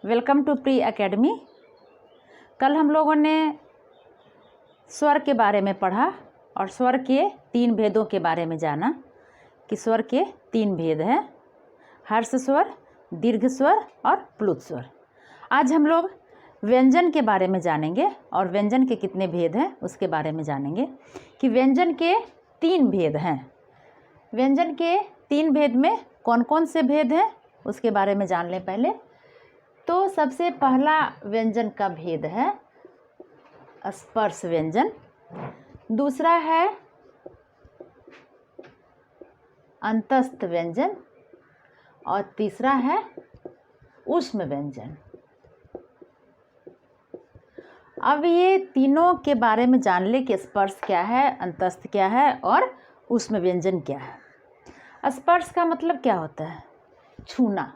Welcome to pre academy. कल हम लोगों ने स्वर के बारे में पढ़ा और स्वर के 3 भेदों के बारे में जाना कि स्वर के 3 भेद हैं, हर्ष स्वर, दीर्घ स्वर और प्लुत स्वर। आज हम लोग व्यंजन के बारे में जानेंगे और व्यंजन के कितने भेद हैं उसके बारे में जानेंगे कि व्यंजन के 3 भेद हैं। व्यंजन के 3 भेद में कौन कौन से भेद हैं उसके बारे में जान लें पहले। तो सबसे पहला व्यंजन का भेद है स्पर्श व्यंजन, दूसरा है अंतस्थ व्यंजन और तीसरा है ऊष्म व्यंजन। अब ये तीनों के बारे में जान ले कि स्पर्श क्या है, अंतस्थ क्या है और ऊष्म व्यंजन क्या है। स्पर्श का मतलब क्या होता है? छूना।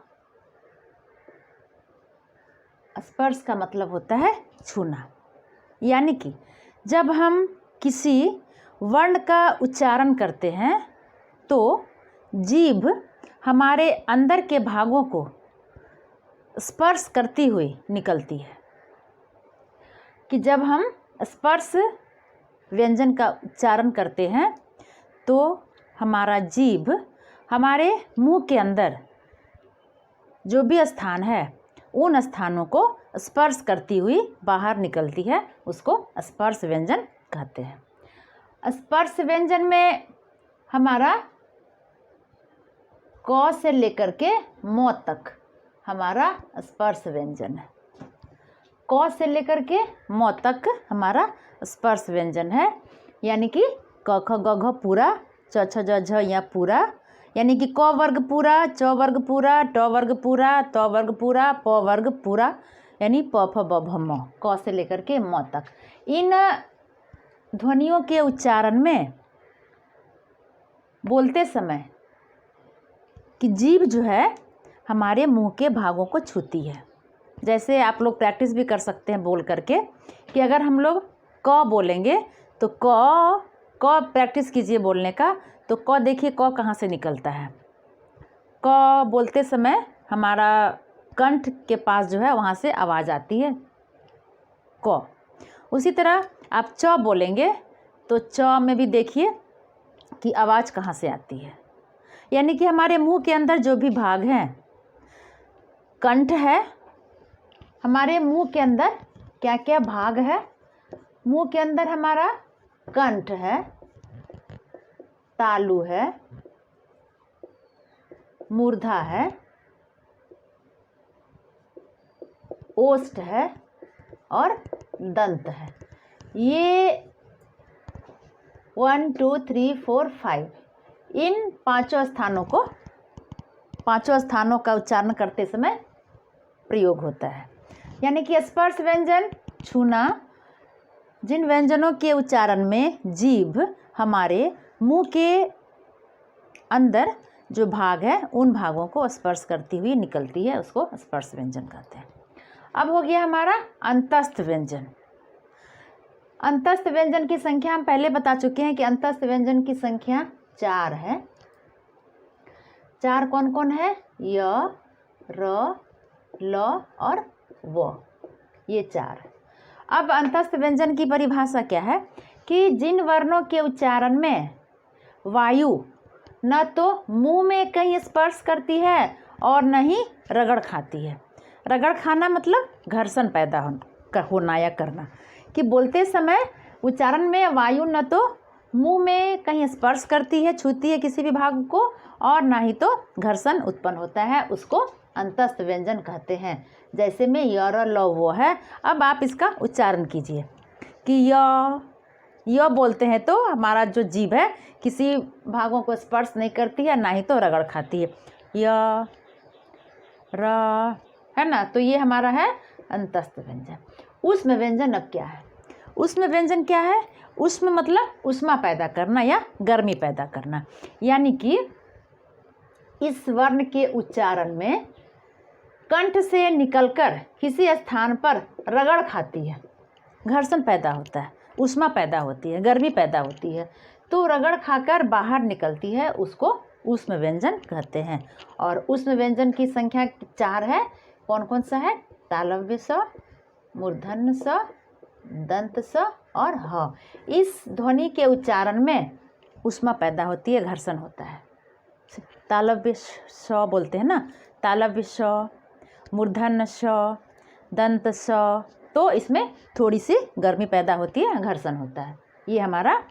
स्पर्श का मतलब होता है छूना, यानी कि जब हम किसी वर्ण का उच्चारण करते हैं तो जीभ हमारे अंदर के भागों को स्पर्श करती हुई निकलती है। कि जब हम स्पर्श व्यंजन का उच्चारण करते हैं तो हमारा जीभ हमारे मुंह के अंदर जो भी स्थान है उन स्थानों को स्पर्श करती हुई बाहर निकलती है, उसको स्पर्श व्यंजन कहते हैं। स्पर्श व्यंजन में हमारा क से लेकर के म तक हमारा स्पर्श व्यंजन है। क से लेकर के म तक हमारा स्पर्श व्यंजन है, यानी कि क ख ग घ पूरा, च छ ज झ या पूरा, यानी कि क वर्ग पूरा, च वर्ग पूरा, ट वर्ग पूरा, त वर्ग पूरा, प वर्ग पूरा, यानी प फ ब भ म, क से लेकर के म तक। इन ध्वनियों के उच्चारण में बोलते समय कि जीभ जो है हमारे मुंह के भागों को छूती है। जैसे आप लोग प्रैक्टिस भी कर सकते हैं बोल करके कि अगर हम लोग क बोलेंगे तो क प्रैक्टिस कीजिए बोलने का। तो क देखिए क कहाँ से निकलता है। क बोलते समय हमारा कंठ के पास जो है वहाँ से आवाज़ आती है क। उसी तरह आप च बोलेंगे तो च में भी देखिए कि आवाज़ कहाँ से आती है। यानी कि हमारे मुंह के अंदर जो भी भाग हैं, कंठ है, हमारे मुंह के अंदर क्या क्या भाग है? मुंह के अंदर हमारा कंठ है, तालु है, मूर्धा है, ओष्ठ है और दंत है। ये 1 2 3 4 5 इन पांचों स्थानों का उच्चारण करते समय प्रयोग होता है। यानी कि स्पर्श व्यंजन छूना, जिन व्यंजनों के उच्चारण में जीभ हमारे मुंह के अंदर जो भाग है उन भागों को स्पर्श करती हुई निकलती है, उसको स्पर्श व्यंजन कहते हैं। अब हो गया हमारा अंतस्थ व्यंजन। अंतस्थ व्यंजन की संख्या हम पहले बता चुके हैं कि अंतस्थ व्यंजन की संख्या 4 है। 4 कौन कौन है? य, र, ल और व, ये 4। अब अंतस्थ व्यंजन की परिभाषा क्या है कि जिन वर्णों के उच्चारण में वायु न तो मुंह में कहीं स्पर्श करती है और न ही रगड़ खाती है। रगड़ खाना मतलब घर्षण पैदा होना या करना, कि बोलते समय उच्चारण में वायु न तो मुंह में कहीं स्पर्श करती है, छूती है किसी भी भाग को, और ना ही तो घर्षण उत्पन्न होता है, उसको अंतस्थ व्यंजन कहते हैं। जैसे में य, र, ल, वो है। अब आप इसका उच्चारण कीजिए कि य बोलते हैं तो हमारा जो जीभ है किसी भागों को स्पर्श नहीं करती है, ना ही तो रगड़ खाती है। य, र, है ना, तो ये हमारा है अंतस्थ व्यंजन। ऊष्म व्यंजन अब क्या है? ऊष्म व्यंजन क्या है? ऊष्म मतलब ऊष्मा पैदा करना या गर्मी पैदा करना, यानी कि इस वर्ण के उच्चारण में कंठ से निकलकर किसी स्थान पर रगड़ खाती है, घर्षण पैदा होता है, ऊष्मा पैदा होती है, गर्मी पैदा होती है, तो रगड़ खाकर बाहर निकलती है, उसको ऊष्म व्यंजन कहते हैं। और ऊष्म व्यंजन की संख्या 4 है। कौन कौन सा है? तालव्य स, मूर्धन्य स, दंत स और ह। इस ध्वनि के उच्चारण में ऊष्मा पैदा होती है, घर्षण होता है। तालव्य स बोलते हैं ना, तालव्य स, मूर्धन्य स, दंत स, तो इसमें थोड़ी सी गर्मी पैदा होती है, घर्षण होता है। ये हमारा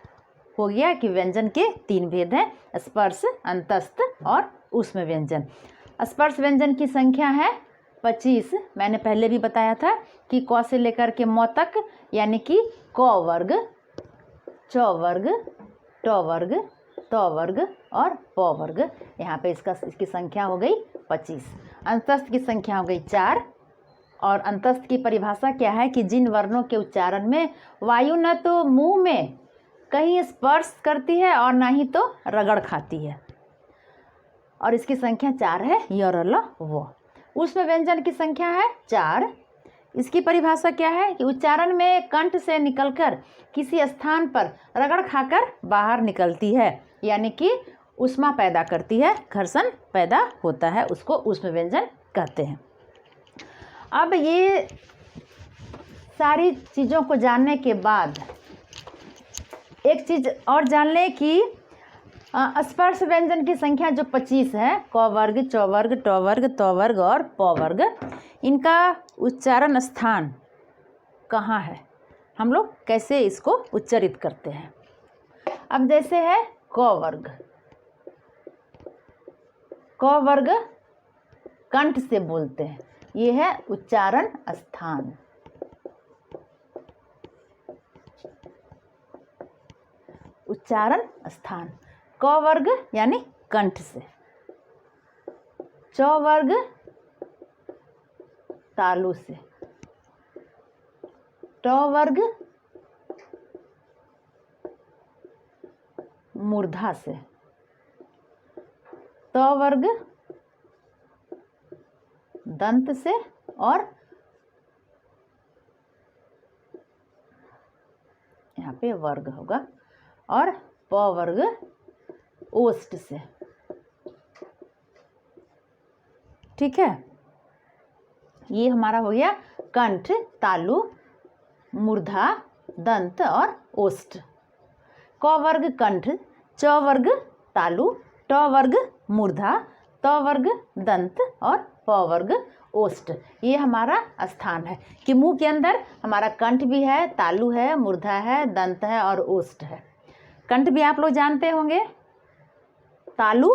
हो गया कि व्यंजन के 3 भेद हैं, स्पर्श, अंतस्थ और ऊष्म व्यंजन। स्पर्श व्यंजन की संख्या है 25। मैंने पहले भी बताया था कि क से लेकर के म तक, यानी कि क वर्ग, च वर्ग, ट वर्ग, त वर्ग और प वर्ग। यहाँ पे इसकी संख्या हो गई 25। अंतस्थ की संख्या हो गई 4। और अंतस्थ की परिभाषा क्या है कि जिन वर्णों के उच्चारण में वायु न तो मुंह में कहीं स्पर्श करती है और ना ही तो रगड़ खाती है, और इसकी संख्या 4 है, य, र, ल, व। ऊष्म व्यंजन की संख्या है 4। इसकी परिभाषा क्या है कि उच्चारण में कंठ से निकलकर किसी स्थान पर रगड़ खाकर बाहर निकलती है, यानी कि ऊष्मा पैदा करती है, घर्षण पैदा होता है, उसको ऊष्म व्यंजन कहते हैं। अब ये सारी चीज़ों को जानने के बाद एक चीज़ और जान लें कि स्पर्श व्यंजन की संख्या जो 25 है, क वर्ग, च वर्ग, ट वर्ग, त वर्ग और प वर्ग, इनका उच्चारण स्थान कहाँ है, हम लोग कैसे इसको उच्चारित करते हैं। अब जैसे है क वर्ग, क वर्ग कंठ से बोलते हैं, ये है उच्चारण स्थान। उच्चारण स्थान क वर्ग यानी कंठ से, च वर्ग तालु से, ट वर्ग मूर्धा से, त वर्ग दंत से और यहाँ पे वर्ग होगा, और प वर्ग ओष्ठ से। ठीक है, ये हमारा हो गया कंठ, तालु, मूर्धा, दंत और ओष्ठ। क वर्ग कंठ, च वर्ग तालु, ट वर्ग मूर्धा, त वर्ग दंत और प वर्ग ओष्ठ। ये हमारा स्थान है कि मुंह के अंदर हमारा कंठ भी है, तालु है, मूर्धा है, दंत है और ओष्ठ है। कंठ भी आप लोग जानते होंगे, तालु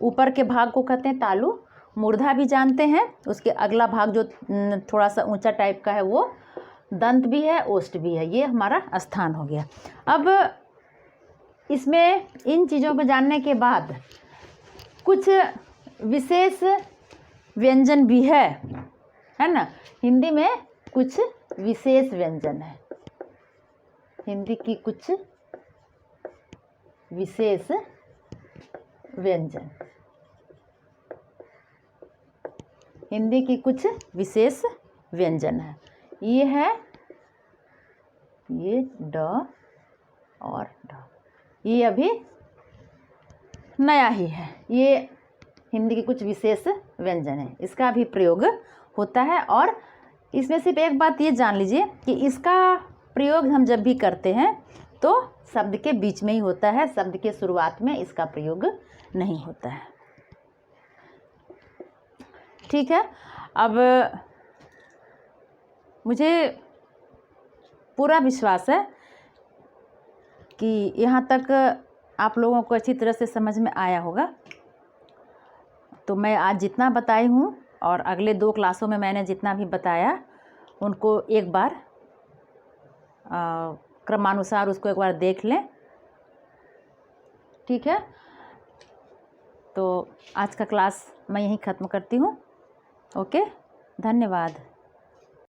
ऊपर के भाग को कहते हैं तालु। मूर्धा भी जानते हैं, उसके अगला भाग जो थोड़ा सा ऊंचा टाइप का है वो दंत भी है, ओष्ठ भी है। ये हमारा स्थान हो गया। अब इसमें इन चीज़ों को जानने के बाद कुछ विशेष व्यंजन भी है ना। हिंदी में कुछ विशेष व्यंजन है, हिंदी की कुछ विशेष व्यंजन, हिंदी की कुछ विशेष व्यंजन है। ये है, ये ड और ढ, ये अभी नया ही है। ये हिंदी की कुछ विशेष व्यंजन है, इसका भी प्रयोग होता है। और इसमें सिर्फ एक बात ये जान लीजिए कि इसका प्रयोग हम जब भी करते हैं तो शब्द के बीच में ही होता है, शब्द के शुरुआत में इसका प्रयोग नहीं होता है। ठीक है, अब मुझे पूरा विश्वास है कि यहाँ तक आप लोगों को अच्छी तरह से समझ में आया होगा। तो मैं आज जितना बताई हूँ और अगले 2 क्लासों में मैंने जितना भी बताया उनको एक बार क्रमानुसार उसको एक बार देख लें। ठीक है, तो आज का क्लास मैं यहीं ख़त्म करती हूँ। ओके, धन्यवाद।